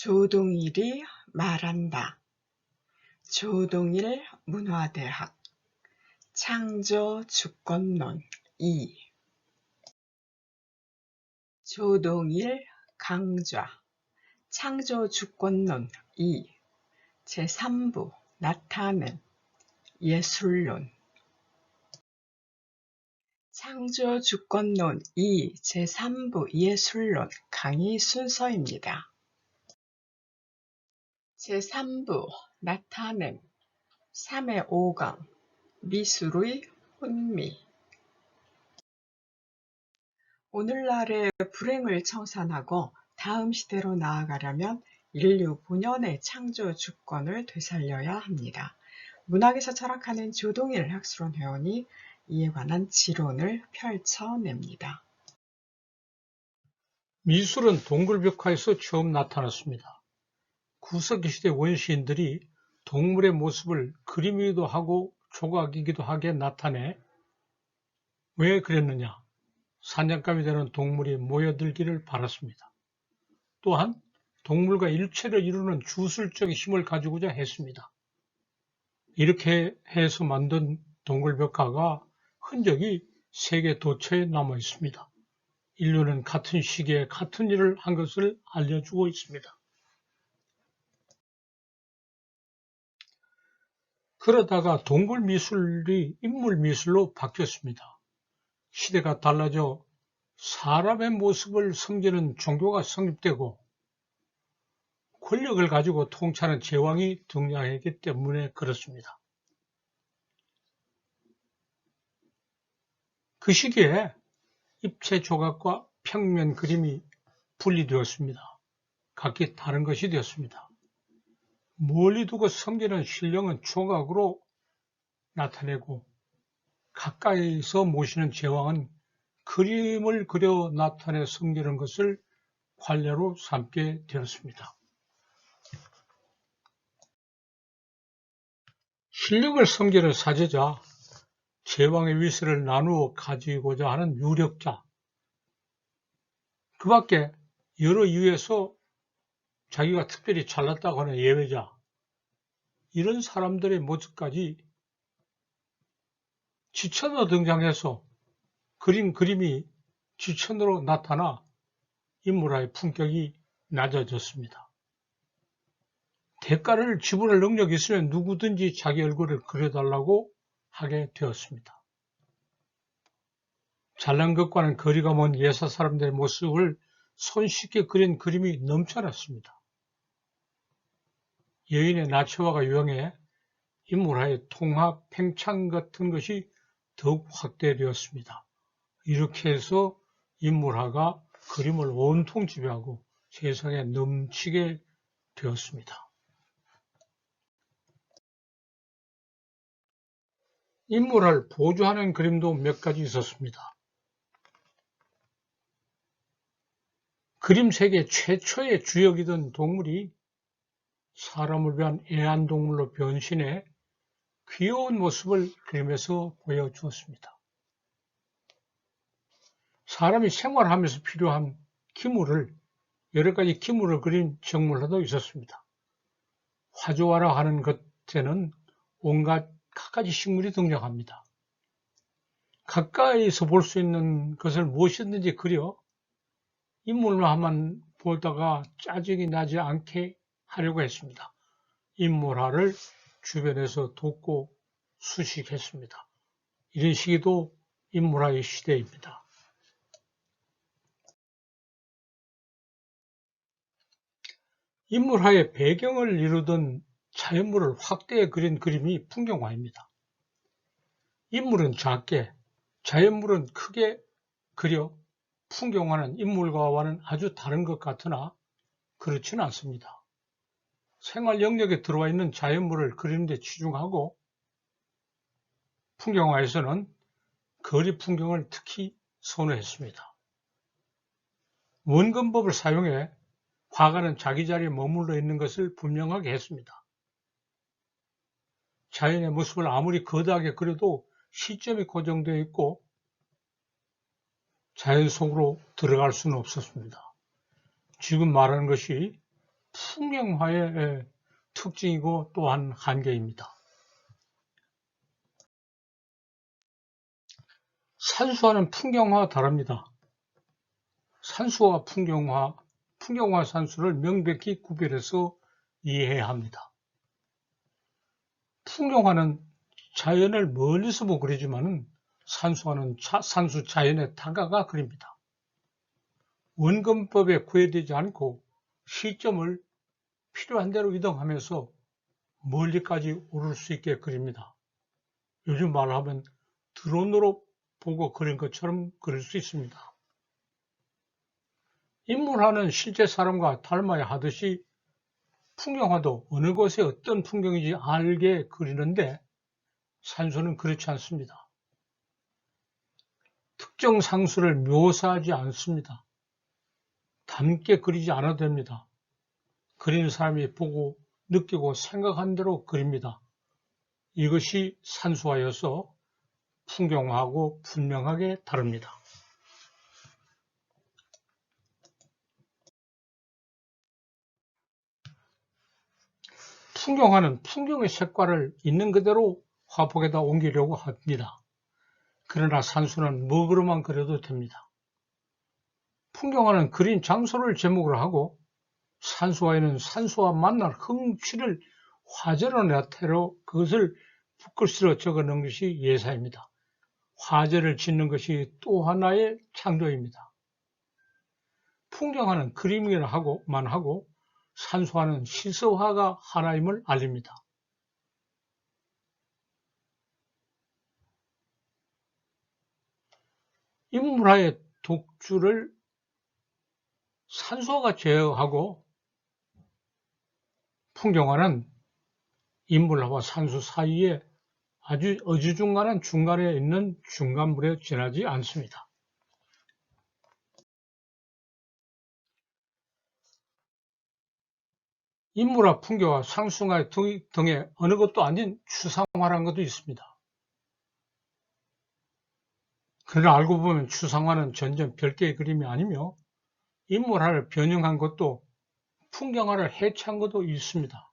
조동일이 말한다. 조동일 문화대학 창조주권론 2 조동일 강좌 창조주권론 2 제3부 나타냄 예술론 창조주권론 2 제3부 예술론 강의 순서입니다. 제3부 나타냄 3의 5강 미술의 혼미 오늘날의 불행을 청산하고 다음 시대로 나아가려면 인류 본연의 창조 주권을 되살려야 합니다. 문학에서 철학하는 조동일 학술원 회원이 이에 관한 지론을 펼쳐냅니다. 미술은 동굴벽화에서 처음 나타났습니다. 구석기 시대 원시인들이 동물의 모습을 그림이기도 하고 조각이기도 하게 나타내 왜 그랬느냐? 사냥감이 되는 동물이 모여들기를 바랐습니다. 또한 동물과 일체를 이루는 주술적인 힘을 가지고자 했습니다. 이렇게 해서 만든 동굴벽화가 흔적이 세계 도처에 남아 있습니다. 인류는 같은 시기에 같은 일을 한 것을 알려주고 있습니다. 그러다가 동굴 미술이 인물 미술로 바뀌었습니다. 시대가 달라져 사람의 모습을 섬기는 종교가 성립되고 권력을 가지고 통치하는 제왕이 등장했기 때문에 그렇습니다. 그 시기에 입체 조각과 평면 그림이 분리되었습니다. 각기 다른 것이 되었습니다. 멀리 두고 섬기는 신령은 조각으로 나타내고 가까이서 모시는 제왕은 그림을 그려 나타내 섬기는 것을 관례로 삼게 되었습니다. 신령을 섬기는 사제자, 제왕의 위세를 나누어 가지고자 하는 유력자, 그 밖에 여러 이유에서 자기가 특별히 잘났다고 하는 예외자, 이런 사람들의 모습까지 지천으로 등장해서 그림이 지천으로 나타나 인물화의 품격이 낮아졌습니다. 대가를 지불할 능력이 있으면 누구든지 자기 얼굴을 그려달라고 하게 되었습니다. 잘난 것과는 거리가 먼 예사 사람들의 모습을 손쉽게 그린 그림이 넘쳐났습니다. 여인의 나체화가 유행해 인물화의 통합, 팽창 같은 것이 더욱 확대되었습니다. 이렇게 해서 인물화가 그림을 온통 지배하고 세상에 넘치게 되었습니다. 인물화를 보조하는 그림도 몇 가지 있었습니다. 그림 세계 최초의 주역이던 동물이 사람을 위한 애완동물로 변신해 귀여운 모습을 그림에서 보여주었습니다. 사람이 생활하면서 필요한 기물을 여러 가지 기물을 그린 정물화도 있었습니다. 화조화라 하는 것에는 온갖 갖가지 식물이 등장합니다. 가까이서 볼 수 있는 것을 무엇이든지 그려 인물화만 보다가 짜증이 나지 않게 하려고 했습니다. 인물화를 주변에서 돕고 수식했습니다. 이런 시기도 인물화의 시대입니다. 인물화의 배경을 이루던 자연물을 확대해 그린 그림이 풍경화입니다. 인물은 작게, 자연물은 크게 그려 풍경화는 인물과는 아주 다른 것 같으나 그렇지는 않습니다. 생활 영역에 들어와 있는 자연물을 그리는 데 치중하고 풍경화에서는 거리 풍경을 특히 선호했습니다. 원근법을 사용해 화가는 자기 자리에 머물러 있는 것을 분명하게 했습니다. 자연의 모습을 아무리 거대하게 그려도 시점이 고정되어 있고 자연 속으로 들어갈 수는 없었습니다. 지금 말하는 것이 풍경화의 특징이고 또한 한계입니다. 산수화는 풍경화와 다릅니다. 산수와 풍경화 산수를 명백히 구별해서 이해해야 합니다. 풍경화는 자연을 멀리서 보고 그리지만 산수화는 산수 자연에 다가가 그립니다. 원근법에 구애되지 않고 시점을 필요한 대로 이동하면서 멀리까지 오를 수 있게 그립니다. 요즘 말로 하면 드론으로 보고 그린 것처럼 그릴 수 있습니다. 인물화는 실제 사람과 닮아야 하듯이 풍경화도 어느 곳에 어떤 풍경인지 알게 그리는데 산수는 그렇지 않습니다. 특정 상수를 묘사하지 않습니다. 닮게 그리지 않아도 됩니다. 그리는 사람이 보고 느끼고 생각한 대로 그립니다. 이것이 산수화여서 풍경화하고 분명하게 다릅니다. 풍경화는 풍경의 색깔을 있는 그대로 화폭에다 옮기려고 합니다. 그러나 산수는 먹으로만 그려도 됩니다. 풍경화는 그린 장소를 제목으로 하고 산수화에는 산수와 만날 흥취를 화제로 나타내어 그것을 붓글씨로 적어 넣은 것이 예사입니다. 화제를 짓는 것이 또 하나의 창조입니다. 풍경화는 그림이라만 하고 산수화는 시서화가 하나임을 알립니다. 인물화의 독주를 산수화가 제어하고 풍경화는 인물화와 산수 사이에 아주 어지중간한 중간에 있는 중간물에 지나지 않습니다. 인물화, 풍경화, 상수화 등의 어느 것도 아닌 추상화라는 것도 있습니다. 그러나 알고 보면 추상화는 전혀 별개의 그림이 아니며 인물화를 변형한 것도 풍경화를 해체한 것도 있습니다.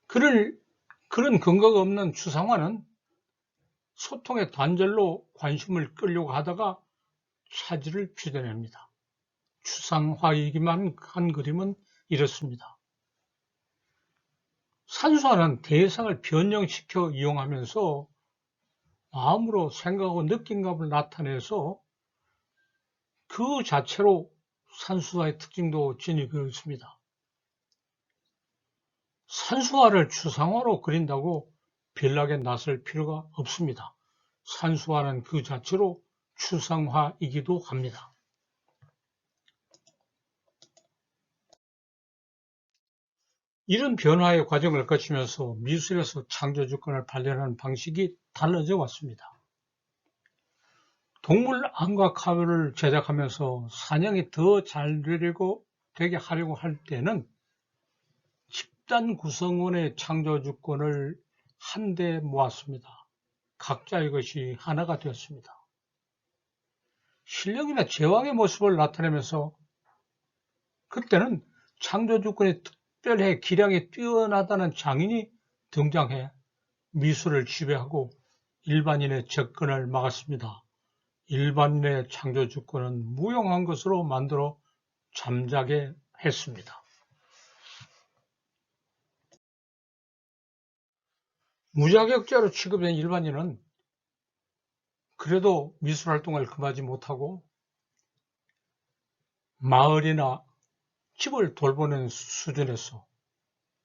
그런 근거가 없는 추상화는 소통의 단절로 관심을 끌려고 하다가 차질을 빚어냅니다. 추상화이기만 한 그림은 이렇습니다. 산수화는 대상을 변형시켜 이용하면서 마음으로 생각하고 느낀감을 나타내서 그 자체로 산수화의 특징도 지니고 있습니다. 산수화를 추상화로 그린다고 별나게 낯설 필요가 없습니다. 산수화는 그 자체로 추상화이기도 합니다. 이런 변화의 과정을 거치면서 미술에서 창조주권을 발견하는 방식이 달라져 왔습니다. 동물 안과 카메라를 제작하면서 사냥이 더 잘 되게 하려고 할 때는 집단 구성원의 창조주권을 한데 모았습니다. 각자의 것이 하나가 되었습니다. 신령이나 제왕의 모습을 나타내면서 그때는 창조주권이 특별히 기량이 뛰어나다는 장인이 등장해 미술을 지배하고 일반인의 접근을 막았습니다. 일반인의 창조주권은 무용한 것으로 만들어 잠자게 했습니다. 무자격자로 취급된 일반인은 그래도 미술활동을 금하지 못하고 마을이나 집을 돌보는 수준에서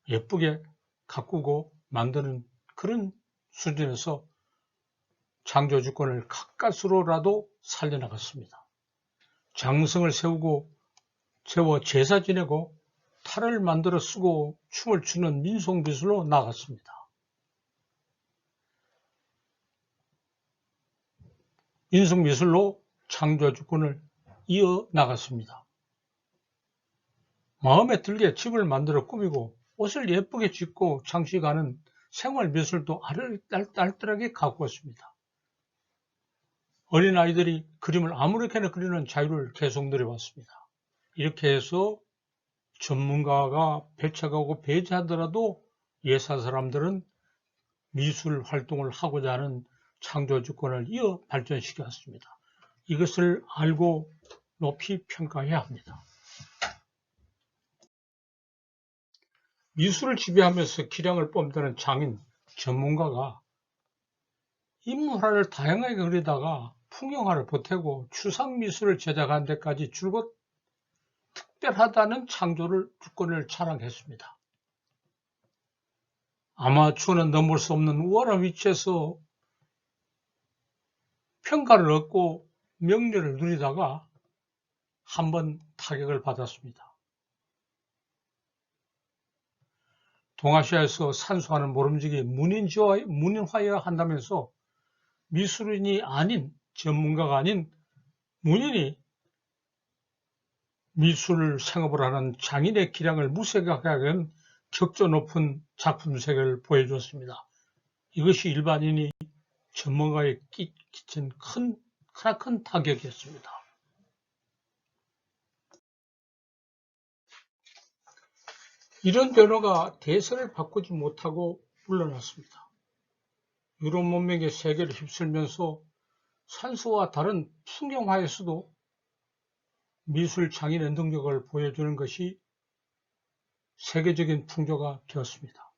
예쁘게 가꾸고 만드는 그런 수준에서 창조주권을 가까스로라도 살려나갔습니다. 장성을 세워 제사 지내고 탈을 만들어 쓰고 춤을 추는 민속미술로 나갔습니다. 민속미술로 창조주권을 이어나갔습니다. 마음에 들게 집을 만들어 꾸미고 옷을 예쁘게 짓고 장식하는 생활미술도 알뜰하게 가꾸었습니다. 어린아이들이 그림을 아무렇게나 그리는 자유를 계속 누려왔습니다. 이렇게 해서 전문가가 배척하고 배제하더라도 예사 사람들은 미술 활동을 하고자 하는 창조주권을 이어 발전시켰습니다. 이것을 알고 높이 평가해야 합니다. 미술을 지배하면서 기량을 뽐내는 장인, 전문가가 인물화를 다양하게 그리다가 풍경화를 보태고 추상미술을 제작한 데까지 줄곧 특별하다는 주권을 자랑했습니다. 아마추어는 넘을 수 없는 우월한 위치에서 평가를 얻고 명예를 누리다가 한번 타격을 받았습니다. 동아시아에서 산소하는 모름지기 문인화해야 한다면서 미술인이 아닌, 전문가가 아닌 문인이 미술 생업을 하는 장인의 기량을 무색하게 하는 격조 높은 작품 세계를 보여주었습니다. 이것이 일반인이 전문가에 끼친 크나큰 타격이었습니다. 이런 변화가 대세를 바꾸지 못하고 물러났습니다. 유럽 문명의 세계를 휩쓸면서 산수와 다른 풍경화에서도 미술 장인의 능력을 보여주는 것이 세계적인 풍조가 되었습니다.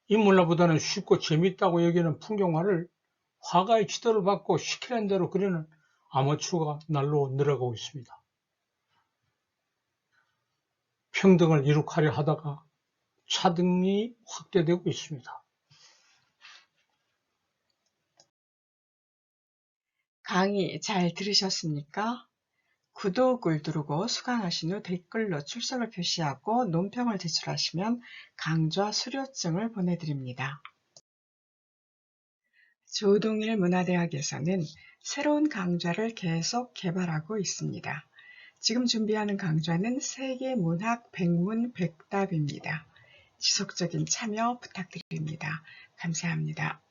인물화보다는 쉽고 재미있다고 여기는 풍경화를 화가의 지도를 받고 시키는 대로 그리는 아마추어가 날로 늘어가고 있습니다. 평등을 이룩하려 하다가 차등이 확대되고 있습니다. 강의 잘 들으셨습니까? 구독을 누르고 수강하신 후 댓글로 출석을 표시하고 논평을 제출하시면 강좌 수료증을 보내드립니다. 조동일 문화대학에서는 새로운 강좌를 계속 개발하고 있습니다. 지금 준비하는 강좌는 세계문학 백문백답입니다. 지속적인 참여 부탁드립니다. 감사합니다.